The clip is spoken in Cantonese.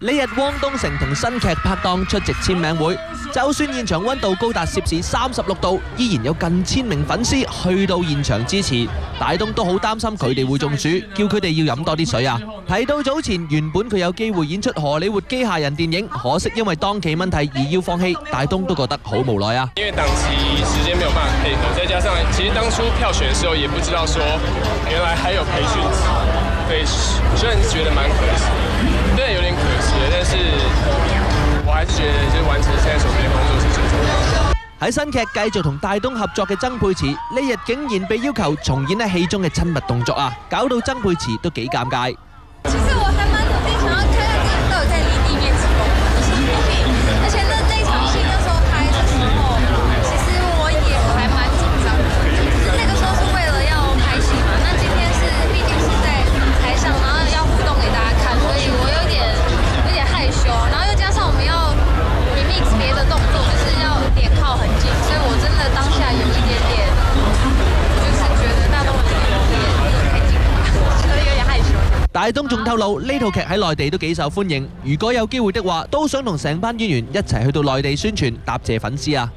呢日汪東城同新劇拍檔出席簽名會，就算現場溫度高達攝氏36度，依然有近1000名粉絲去到現場支持。大東都好擔心佢哋會中暑，叫佢哋要飲多啲水啊！提到早前原本佢有機會演出荷里活機械人電影，可惜因為檔期問題而要放棄，大東都覺得好無奈啊！因為檔期時間沒有辦法配合，再加上其實當初票選的時候也不知道說原來還有培訓期，對，雖然覺得蠻可惜，對，有點可惜，但是我還是覺得就完成現在手邊的工作是最重要的。喺新劇繼續同大東合作嘅曾沛慈，呢日竟然被要求重演喺戲中嘅親密動作啊，搞到曾沛慈都幾尷尬。其實我還蠻努力，想要看看這到底在離地面幾公分的時候可以，而且那場戲那時候拍的時候，其實我也還蠻緊張的。那個時候是為了要拍戲嘛，那今天是畢竟是在台上，然後要互動給大家看，所以我有點害羞，然後又加上我們要 remix 別的動作，就是要臉靠很近，所以我真的當下有一點點，就是覺得大東有點太近了吧，所以有點害羞。大東仲透露呢套劇喺內地都幾受歡迎，如果有機會的話，都想同成班演員一齊去到內地宣傳，答謝粉絲啊！